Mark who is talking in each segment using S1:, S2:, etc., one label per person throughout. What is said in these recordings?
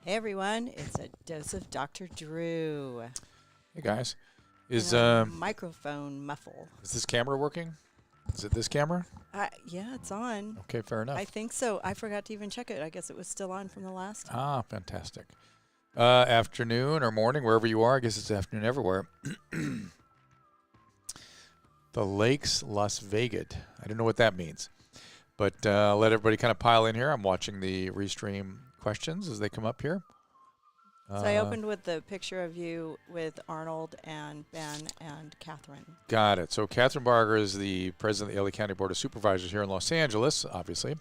S1: Hey everyone, it's a dose of Dr. Drew.
S2: Hey guys,
S1: Is microphone muffle?
S2: is this camera working? Is it this camera?
S1: Yeah, it's on.
S2: Okay, fair enough.
S1: I think so. I forgot to even check it. I guess it was still on from the last time.
S2: Ah, fantastic. Afternoon or morning, wherever you are. I guess it's afternoon everywhere. The Lakes, Las Vegas. I don't know what that means, but let everybody kind of pile in here. I'm watching the restream questions as they come up here.
S1: So I opened with the picture of you with Arnold and Ben and Catherine.
S2: Got it. So Catherine Barger is the president of the LA County Board of Supervisors here in Los Angeles, obviously.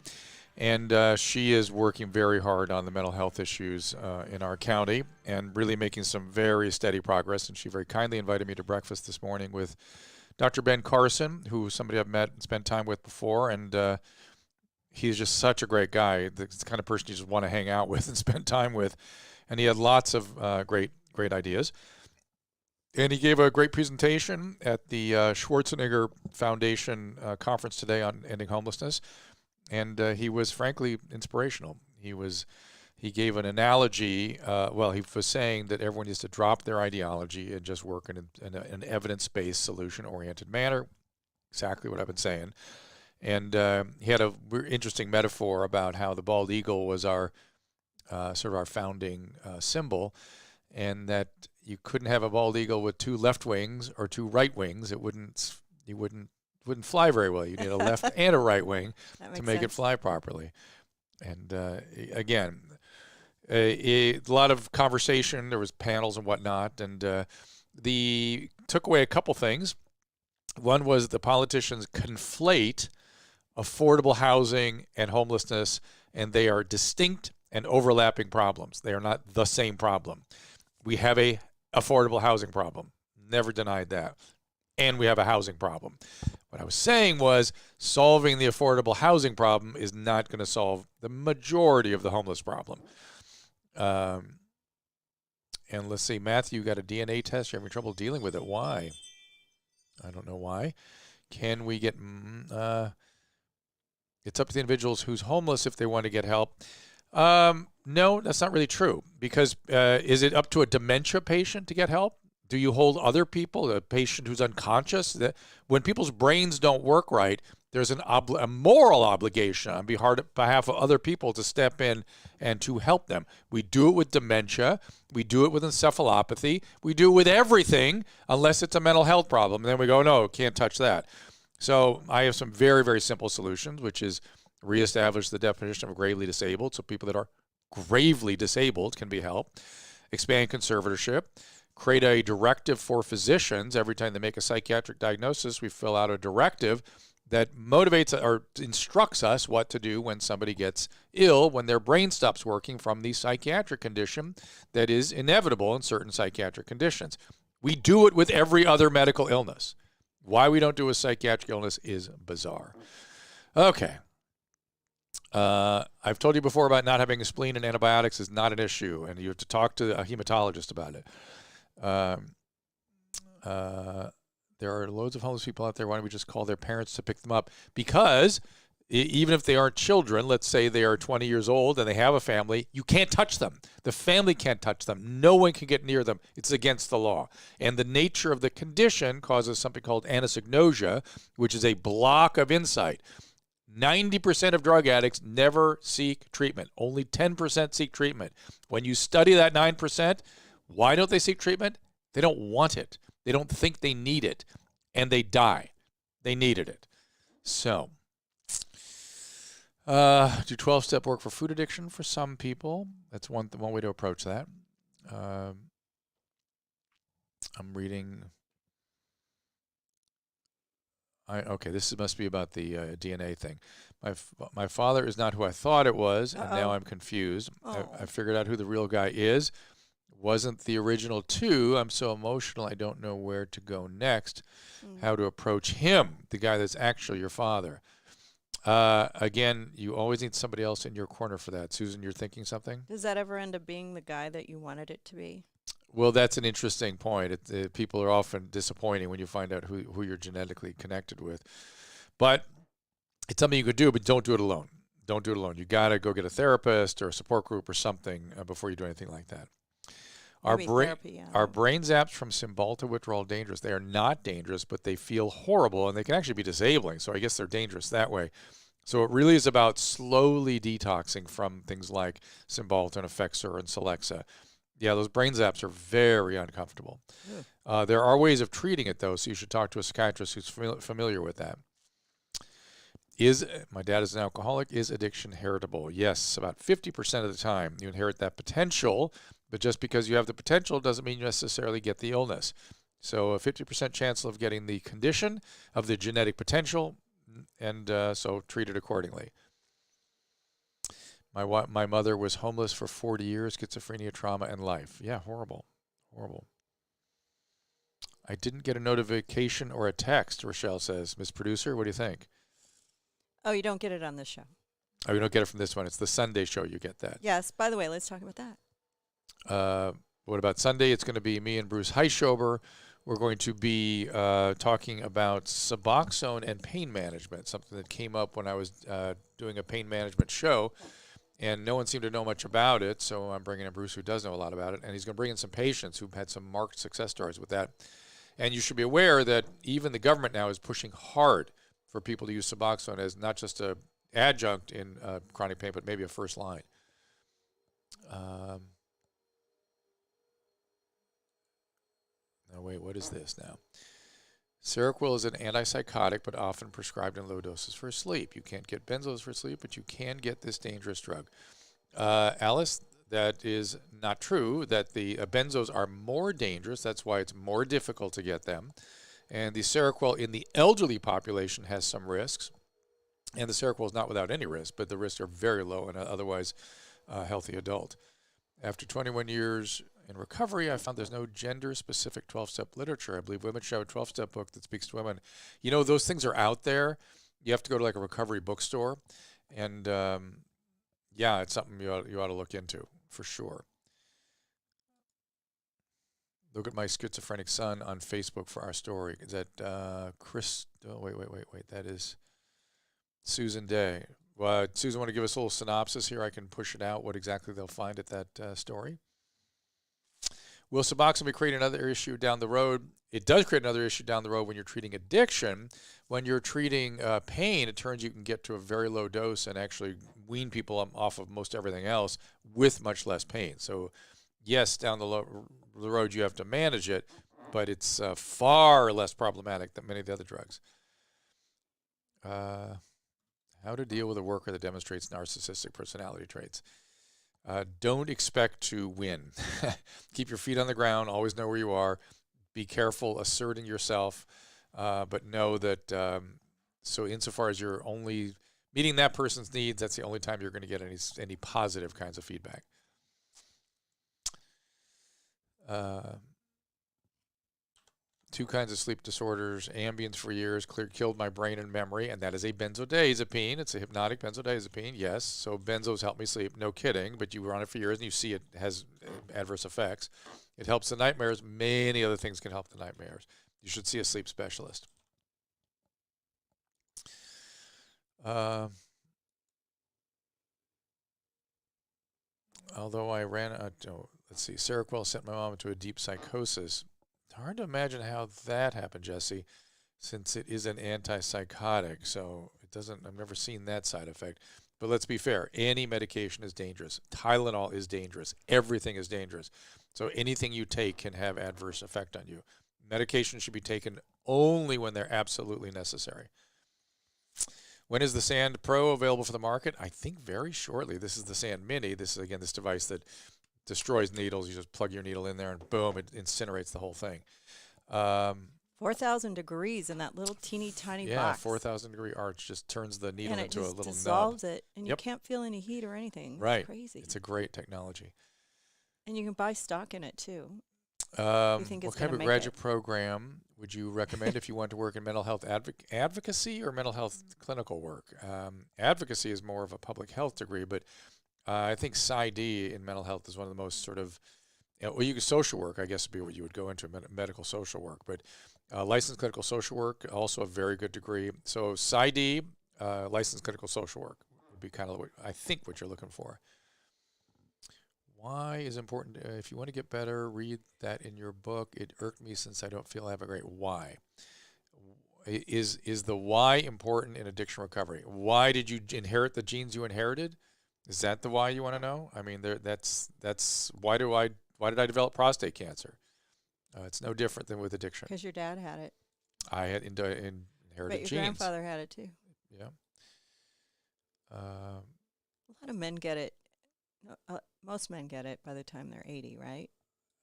S2: And she is working very hard on the mental health issues in our county and really making some very steady progress. And she very kindly invited me to breakfast this morning with Dr. Ben Carson, who somebody I've met and spent time with before. And he's just such a great guy, the kind of person you just want to hang out with and spend time with. And he had lots of great ideas. And he gave a great presentation at the Schwarzenegger Foundation conference today on ending homelessness. And he was frankly inspirational. He gave an analogy. He was saying that everyone needs to drop their ideology and just work in an evidence-based, solution-oriented manner. Exactly what I've been saying. And he had a interesting metaphor about how the bald eagle was our sort of our founding symbol, and that you couldn't have a bald eagle with two left wings or two right wings. It wouldn't fly very well. You need a left and a right wing to make it fly properly. And again, a lot of conversation. There was panels and whatnot, and the took away a couple things. One was the politicians conflate affordable housing and homelessness, and they are distinct and overlapping problems. They are not the same problem. We have a affordable housing problem. Never denied that. And we have a housing problem. What I was saying was solving the affordable housing problem is not going to solve the majority of the homeless problem. And let's see, Matthew, you got a DNA test. You're having trouble dealing with it. Why? I don't know why. Can we get... it's up to the individuals who's homeless if they want to get help. No, that's not really true, because is it up to a dementia patient to get help? Do you hold other people, a patient who's unconscious? That when people's brains don't work right, there's a moral obligation on behalf of other people to step in and to help them. We do it with dementia. We do it with encephalopathy. We do it with everything unless it's a mental health problem. And then we go, no, can't touch that. So I have some very, very simple solutions, which is reestablish the definition of gravely disabled so people that are gravely disabled can be helped. Expand conservatorship. Create a directive for physicians. Every time they make a psychiatric diagnosis, we fill out a directive that motivates or instructs us what to do when somebody gets ill, when their brain stops working from the psychiatric condition that is inevitable in certain psychiatric conditions. We do it with every other medical illness. Why we don't do a psychiatric illness is bizarre. Okay. I've told you before about not having a spleen, and antibiotics is not an issue, and you have to talk to a hematologist about it. There are loads of homeless people out there. Why don't we just call their parents to pick them up? Because even if they aren't children, let's say they are 20 years old and they have a family, you can't touch them. The family can't touch them. No one can get near them. It's against the law. And the nature of the condition causes something called anosognosia, which is a block of insight. 90% of drug addicts never seek treatment. Only 10% seek treatment. When you study that 9%, why don't they seek treatment? They don't want it. They don't think they need it. And they die. They needed it. So, do 12-step work for food addiction for some people. That's one way to approach that. I'm reading... Okay, this must be about the DNA thing. My father is not who I thought it was, and now I'm confused. I figured out who the real guy is. Wasn't the original two. I'm so emotional, I don't know where to go next. How to approach him, the guy that's actually your father. Again, you always need somebody else in your corner for that. Susan, you're thinking something?
S1: Does that ever end up being the guy that you wanted it to be?
S2: Well, that's an interesting point. People are often disappointing when you find out who you're genetically connected with. But it's something you could do, but don't do it alone. Don't do it alone. You got to go get a therapist or a support group or something before you do anything like that.
S1: Maybe therapy, yeah.
S2: Are brain zaps from Cymbalta withdrawal dangerous? They are not dangerous, but they feel horrible, and they can actually be disabling. So I guess they're dangerous that way. So it really is about slowly detoxing from things like Cymbalta and Effexor and Celexa. Yeah, those brain zaps are very uncomfortable. Yeah. There are ways of treating it, though, so you should talk to a psychiatrist who's familiar with that. My dad is an alcoholic. Is addiction heritable? Yes, about 50% of the time you inherit that potential, but just because you have the potential doesn't mean you necessarily get the illness. So a 50% chance of getting the condition of the genetic potential, and so treat it accordingly. My mother was homeless for 40 years, schizophrenia, trauma, and life. Yeah, horrible. Horrible. I didn't get a notification or a text, Rochelle says. Miss Producer, what do you think?
S1: Oh, you don't get it on this show.
S2: Oh, you don't get it from this one. It's the Sunday show you get that.
S1: Yes. By the way, let's talk about that.
S2: What about Sunday? It's going to be me and Bruce Heischober. We're going to be talking about Suboxone and pain management, something that came up when I was doing a pain management show, and no one seemed to know much about it, so I'm bringing in Bruce, who does know a lot about it, and he's going to bring in some patients who've had some marked success stories with that. And you should be aware that even the government now is pushing hard for people to use Suboxone as not just an adjunct in chronic pain, but maybe a first line. Now, wait, what is this now? Seroquel is an antipsychotic, but often prescribed in low doses for sleep. You can't get benzos for sleep, but you can get this dangerous drug. Alice, that is not true, that the benzos are more dangerous. That's why it's more difficult to get them. And the Seroquel in the elderly population has some risks. And the Seroquel is not without any risk, but the risks are very low in an otherwise healthy adult. After 21 years in recovery, I found there's no gender-specific 12-step literature. I believe women should have a 12-step book that speaks to women. You know, those things are out there. You have to go to like a recovery bookstore. And, yeah, it's something you ought to look into for sure. Look at my schizophrenic son on Facebook for our story. Is that Chris? Oh, wait. That is Susan Day. Susan, want to give us a little synopsis here? I can push it out, what exactly they'll find at that story. Will Suboxone create another issue down the road? It does create another issue down the road when you're treating addiction. When you're treating pain, it turns you can get to a very low dose and actually wean people off of most everything else with much less pain. So, yes, down the road you have to manage it, but it's far less problematic than many of the other drugs. How to deal with a worker that demonstrates narcissistic personality traits. Don't expect to win. Keep your feet on the ground. Always know where you are. Be careful asserting yourself, but know that so insofar as you're only meeting that person's needs, that's the only time you're going to get any positive kinds of feedback. Two kinds of sleep disorders, Ambience for years, killed my brain and memory, and that is a benzodiazepine. It's a hypnotic benzodiazepine, yes. So benzos help me sleep, no kidding, but you were on it for years and you see it has adverse effects. It helps the nightmares. Many other things can help the nightmares. You should see a sleep specialist. Although I let's see, Seroquel sent my mom into a deep psychosis. Hard to imagine how that happened, Jesse, since it is an antipsychotic. So it doesn't, I've never seen that side effect. But let's be fair. Any medication is dangerous. Tylenol is dangerous. Everything is dangerous. So anything you take can have adverse effect on you. Medication should be taken only when they're absolutely necessary. When is the Sand Pro available for the market? I think very shortly. This is the Sand Mini. This is, again, this device that destroys needles. You just plug your needle in there and boom, it incinerates the whole thing.
S1: 4,000 degrees in that little teeny tiny box.
S2: Yeah, 4,000 degree arch just turns the needle into a little nub.
S1: And it just dissolves it, and you can't feel any heat or anything.
S2: Right.
S1: It's crazy.
S2: It's a great technology.
S1: And you can buy stock in it too.
S2: What kind of graduate program would you recommend if you want to work in mental health advocacy or mental health clinical work? Advocacy is more of a public health degree, but I think PsyD in mental health is one of the most sort of, you could social work, I guess, would be what you would go into, medical social work. But licensed clinical social work, also a very good degree. So PsyD, licensed clinical social work would be kind of what I think what you're looking for. Why is important? If you want to get better, read that in your book. It irked me since I don't feel I have a great why. Is the why important in addiction recovery? Why did you inherit the genes you inherited? Is that the why you want to know? I mean, that's why did I develop prostate cancer? It's no different than with addiction.
S1: Because your dad had it.
S2: I had inherited
S1: But your
S2: genes.
S1: grandfather had it too.
S2: Yeah.
S1: A lot of men get it. Most men get it by the time they're 80, right?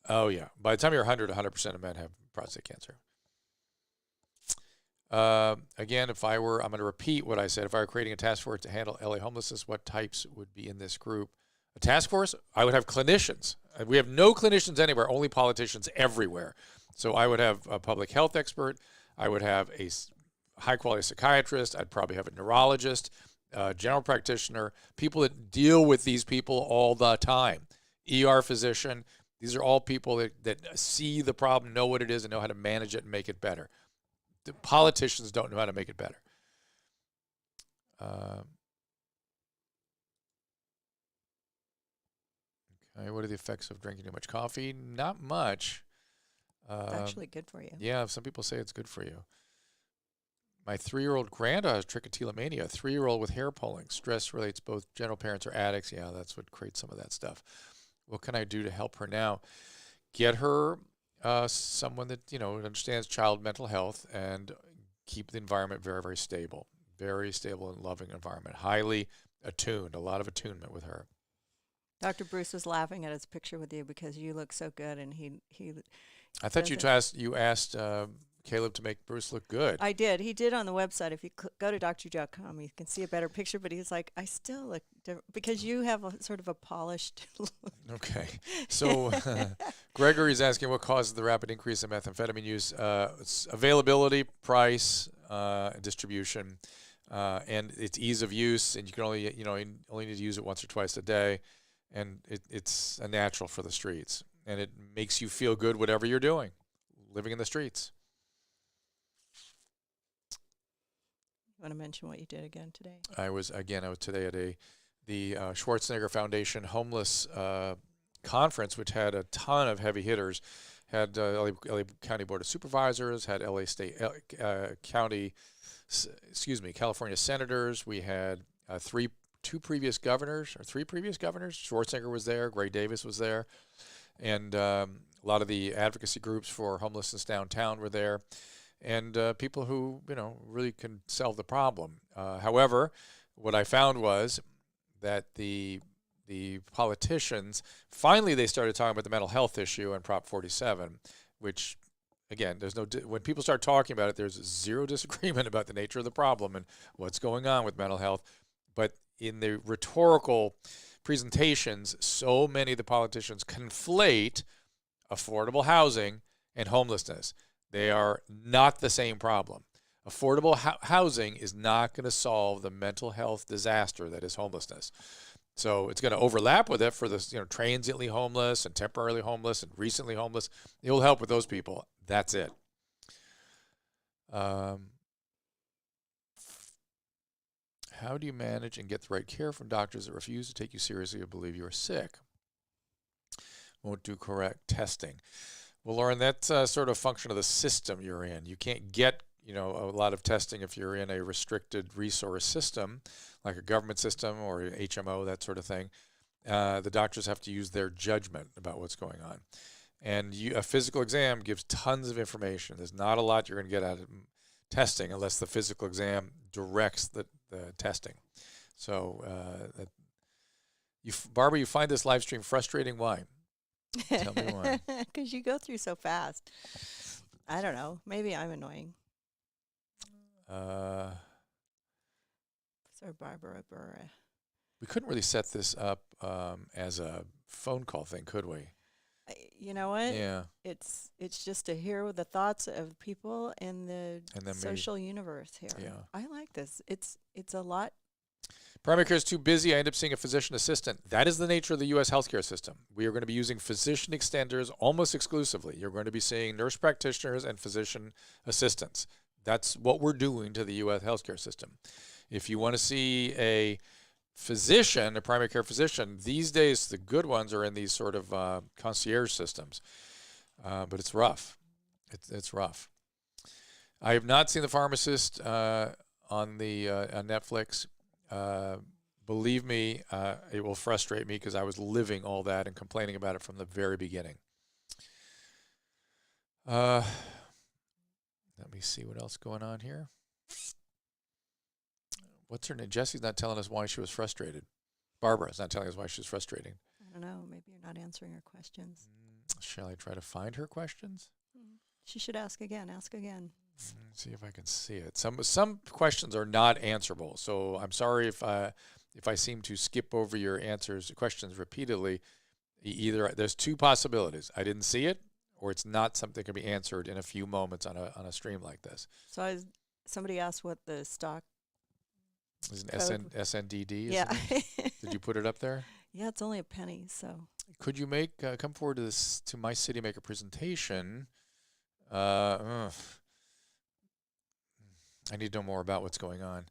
S2: Oh, yeah. By the time you're 100% of men have prostate cancer. Again, I'm going to repeat what I said. If I were creating a task force to handle LA homelessness, what types would be in this group? A task force? I would have clinicians. We have no clinicians anywhere, only politicians everywhere. So I would have a public health expert. I would have a high-quality psychiatrist. I'd probably have a neurologist, general practitioner, people that deal with these people all the time, ER physician. These are all people that see the problem, know what it is, and know how to manage it and make it better. The politicians don't know how to make it better. Okay, what are the effects of drinking too much coffee? Not much.
S1: It's actually good for you.
S2: Yeah, some people say it's good for you. My 3-year-old granddaughter has trichotillomania, a 3-year-old with hair pulling. Stress relates both general parents or addicts. Yeah, that's what creates some of that stuff. What can I do to help her now? Get her someone that, understands child mental health and keep the environment very, very stable. Very stable and loving environment. Highly attuned, a lot of attunement with her.
S1: Dr. Bruce was laughing at his picture with you because you look so good, and he
S2: I thought you asked Kaleb to make Bruce look good.
S1: I did. He did on the website. If you go to doctor.com, you can see a better picture, but he's like, I still look different because you have a sort of a polished look.
S2: Okay. So Gregory's asking what causes the rapid increase in methamphetamine use. It's availability, price, distribution, and its ease of use. And you can only, you only need to use it once or twice a day. And it's a natural for the streets. And it makes you feel good whatever you're doing, living in the streets.
S1: You want to mention what you did again today?
S2: I was today at the Schwarzenegger Foundation homeless conference, which had a ton of heavy hitters. Had LA County Board of Supervisors, had LA State California senators. We had three previous governors. Schwarzenegger was there. Gray Davis was there. And a lot of the advocacy groups for homelessness downtown were there. And people who, really can solve the problem. However, what I found was that the politicians, finally they started talking about the mental health issue and Prop 47, which, again, when people start talking about it, there's zero disagreement about the nature of the problem and what's going on with mental health. But in the rhetorical presentations, so many of the politicians conflate affordable housing and homelessness. They are not the same problem. Affordable housing is not going to solve the mental health disaster that is homelessness. So it's going to overlap with it for the transiently homeless and temporarily homeless and recently homeless. It will help with those people. That's it. How do you manage and get the right care from doctors that refuse to take you seriously or believe you are sick? Won't do correct testing. Well, Lauren, that's sort of a function of the system you're in. You can't get, a lot of testing if you're in a restricted resource system, like a government system or HMO, that sort of thing. The doctors have to use their judgment about what's going on. And a physical exam gives tons of information. There's not a lot you're going to get out of testing unless the physical exam directs the testing. So, Barbara, you find this live stream frustrating? Why? Tell me why.
S1: Because you go through so fast. I don't know. Maybe I'm annoying. Sorry, Barbara.
S2: We couldn't really set this up as a phone call thing, could we?
S1: You know what?
S2: Yeah.
S1: It's just to hear the thoughts of people in the social universe here.
S2: Yeah.
S1: I like this. It's a lot.
S2: Primary care is too busy. I end up seeing a physician assistant. That is the nature of the U.S. healthcare system. We are going to be using physician extenders almost exclusively. You're going to be seeing nurse practitioners and physician assistants. That's what we're doing to the U.S. healthcare system. If you want to see a physician, a primary care physician, these days the good ones are in these sort of concierge systems. But it's rough. It's rough. I have not seen The Pharmacist on Netflix. Believe me, it will frustrate me because I was living all that and complaining about it from the very beginning. Let me see what else going on here. What's her name? Jesse's not telling us why she was frustrated. Barbara's not telling us why she was frustrated.
S1: I don't know. Maybe you're not answering her questions.
S2: Shall I try to find her questions?
S1: She should ask again. Ask again.
S2: Let's see if I can see it. Some questions are not answerable. So I'm sorry if I seem to skip over your questions repeatedly. Either there's two possibilities. I didn't see it, or it's not something that can be answered in a few moments on a stream like this.
S1: So somebody asked what the stock
S2: is an SNDD.
S1: Yeah.
S2: Did you put it up there?
S1: Yeah, it's only a penny. So
S2: could you come forward to my City Maker presentation? I need to know more about what's going on.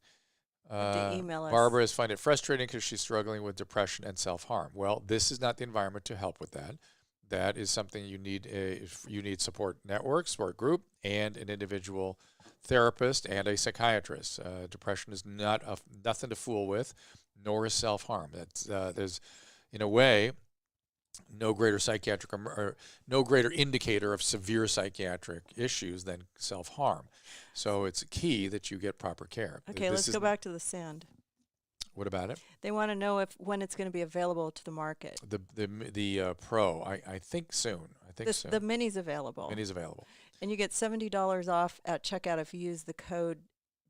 S1: The email us.
S2: Barbara is finding it frustrating because she's struggling with depression and self-harm. Well, this is not the environment to help with that. That is something you need. You need support network, support group, and an individual therapist and a psychiatrist. Depression is nothing to fool with, nor is self-harm. There's, in a way, no greater psychiatric or no greater indicator of severe psychiatric issues than self-harm. So it's key that you get proper care.
S1: Okay, let's go back to the sand.
S2: What about it?
S1: They want to know when it's going to be available to the market.
S2: The Pro, I think soon. Soon.
S1: The Mini's available.
S2: Mini's available.
S1: And you get $70 off at checkout if you use the code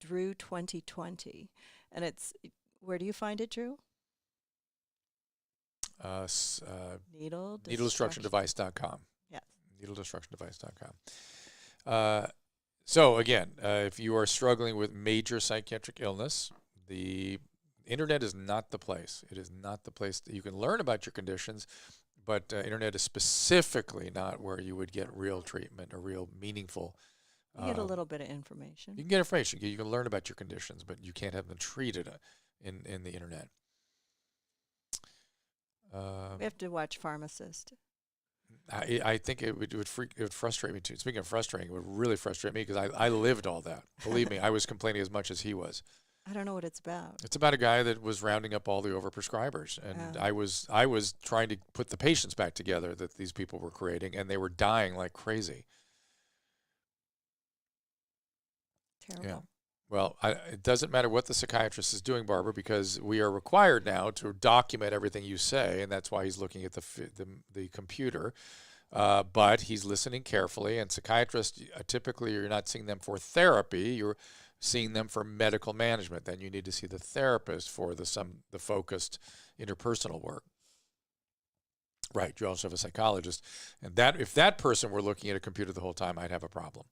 S1: Drew2020. And it's, where do you find it, Drew?
S2: NeedleDestructionDevice.com.
S1: Yes.
S2: NeedleDestructionDevice.com. So again, if you are struggling with major psychiatric illness, the internet is not the place. It is not the place that you can learn about your conditions, but internet is specifically not where you would get real treatment or real meaningful.
S1: You get a little bit of information.
S2: You can get information. You can learn about your conditions, but you can't have them treated in the internet.
S1: We have to watch Pharmacist.
S2: I think it would frustrate me too. Speaking of frustrating, it would really frustrate me because I lived all that. Believe me, I was complaining as much as he was.
S1: I don't know what it's about.
S2: It's about a guy that was rounding up all the overprescribers, and I was trying to put the patients back together that these people were creating, and they were dying like crazy.
S1: Terrible.
S2: Yeah. Well, it doesn't matter what the psychiatrist is doing, Barbara, because we are required now to document everything you say, and that's why he's looking at the computer. But he's listening carefully, and psychiatrists, typically you're not seeing them for therapy. You're seeing them for medical management. Then you need to see the therapist for the focused interpersonal work. Right. You also have a psychologist, and if that person were looking at a computer the whole time, I'd have a problem.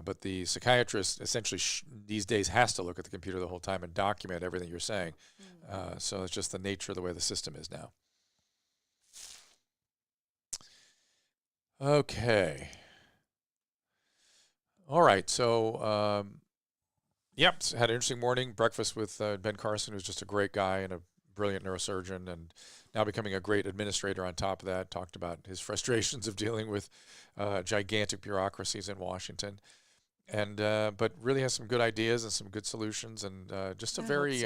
S2: But the psychiatrist essentially these days has to look at the computer the whole time and document everything you're saying. So it's just the nature of the way the system is now. Okay. All right. So, had an interesting morning. Breakfast with Ben Carson, who's just a great guy and a brilliant neurosurgeon, and now becoming a great administrator on top of that. Talked about his frustrations of dealing with gigantic bureaucracies in Washington, and but really has some good ideas and some good solutions, and just a very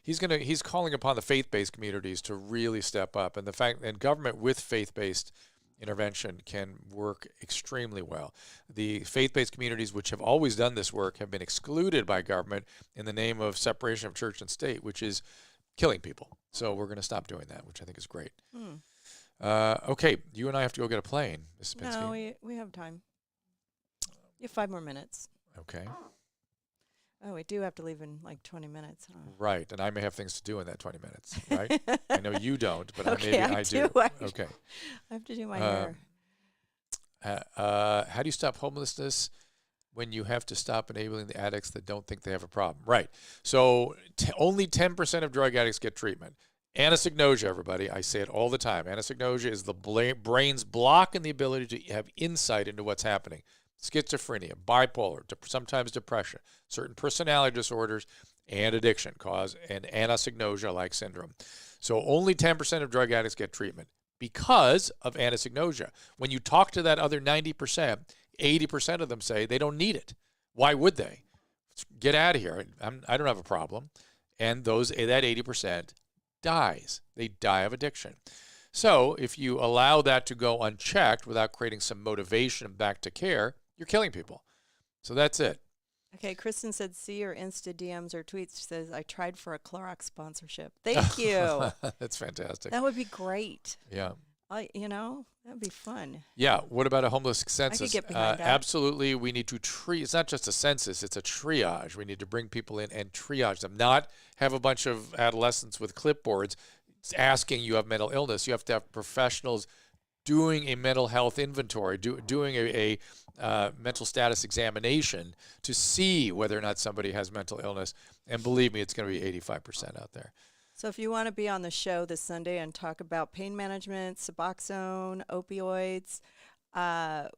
S2: he's calling upon the faith-based communities to really step up, and government with faith-based intervention can work extremely well. The faith-based communities, which have always done this work, have been excluded by government in the name of separation of church and state, which is killing people. So we're going to stop doing that, which I think is great. Okay, you and I have to go get a plane, Mrs. Pinsky.
S1: No, we have time. You have 5 more minutes.
S2: Okay.
S1: Oh, we do have to leave in like 20 minutes, huh?
S2: Right, and I may have things to do in that 20 minutes, right? I know you don't, but
S1: okay,
S2: I do. Okay.
S1: I have to do my hair.
S2: How do you stop homelessness when you have to stop enabling the addicts that don't think they have a problem? Right. So only 10% of drug addicts get treatment. Anosognosia, everybody. I say it all the time. Anosognosia is the brain's block in the ability to have insight into what's happening. schizophrenia, bipolar, sometimes depression, certain personality disorders, and addiction cause an anosognosia-like syndrome. So only 10% of drug addicts get treatment because of anosognosia. When you talk to that other 90%, 80% of them say they don't need it. Why would they? Get out of here. I don't have a problem. And that 80% dies. They die of addiction. So if you allow that to go unchecked without creating some motivation back to care, you're killing people. So that's it.
S1: Okay, Kristen said, see your Insta DMs or tweets. She says, I tried for a Clorox sponsorship. Thank you.
S2: That's fantastic.
S1: That would be great.
S2: Yeah.
S1: That'd be fun.
S2: Yeah. What about a homeless census?
S1: I could get behind that.
S2: Absolutely. We need to it's not just a census, it's a triage. We need to bring people in and triage them, not have a bunch of adolescents with clipboards asking you have mental illness. You have to have professionals doing a mental health inventory, doing a mental status examination to see whether or not somebody has mental illness. And believe me, it's going to be 85% out there.
S1: So if you want to be on the show this Sunday and talk about pain management, Suboxone, opioids,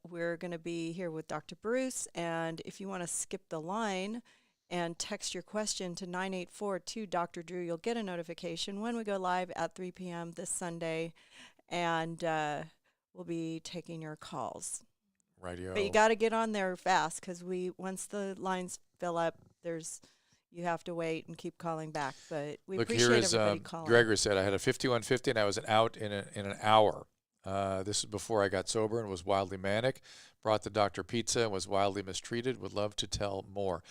S1: we're going to be here with Dr. Bruce. And if you want to skip the line and text your question to 984-2-Dr. Drew, you'll get a notification when we go live at 3 p.m. this Sunday. And we'll be taking your calls.
S2: Radio.
S1: But you got to get on there fast because once the lines fill up, you have to wait and keep calling back. But we appreciate everybody calling.
S2: Gregory said, I had a 5150 and I was out in an hour. This is before I got sober and was wildly manic. Brought the doctor pizza and was wildly mistreated. Would love to tell more.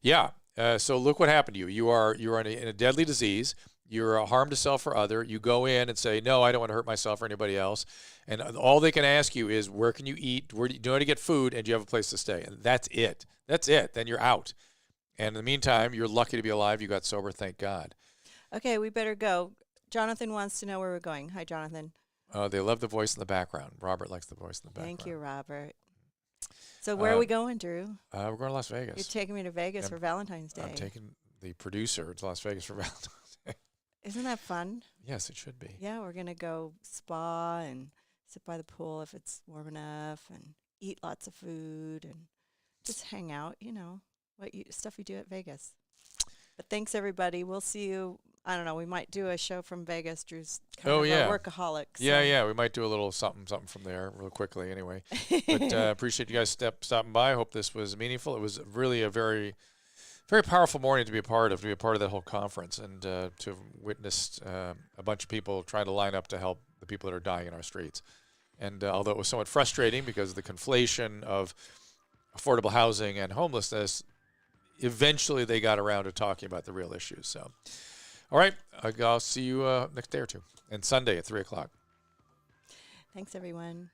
S2: Yeah. So look what happened to you. You're in a deadly disease. You're a harm to self or other. You go in and say, no, I don't want to hurt myself or anybody else. And all they can ask you is, where can you eat? Where do you know how to get food? And do you have a place to stay? And that's it. That's it. Then you're out. And in the meantime, you're lucky to be alive. You got sober. Thank God.
S1: Okay, we better go. Jonathan wants to know where we're going. Hi, Jonathan.
S2: They love the voice in the background. Robert likes the voice in the background.
S1: Thank you, Robert. So where are we going, Drew?
S2: We're going to Las Vegas.
S1: You're taking me to Vegas for Valentine's Day.
S2: I'm taking the producer to Las Vegas for Valentine's Day.
S1: Isn't that fun?
S2: Yes, it should be.
S1: Yeah, we're going to go spa and sit by the pool if it's warm enough and eat lots of food and just hang out, stuff you do at Vegas. But thanks, everybody. We'll see you. I don't know. We might do a show from Vegas. Drew's kind of a workaholic. So.
S2: Yeah. We might do a little something from there real quickly anyway. But appreciate you guys stopping by. I hope this was meaningful. It was really a very, very powerful morning to be a part of that whole conference and to have witnessed a bunch of people trying to line up to help the people that are dying in our streets. And although it was somewhat frustrating because of the conflation of affordable housing and homelessness, eventually they got around to talking about the real issues. So, all right, I'll see you next day or two, and Sunday at 3 o'clock.
S1: Thanks, everyone.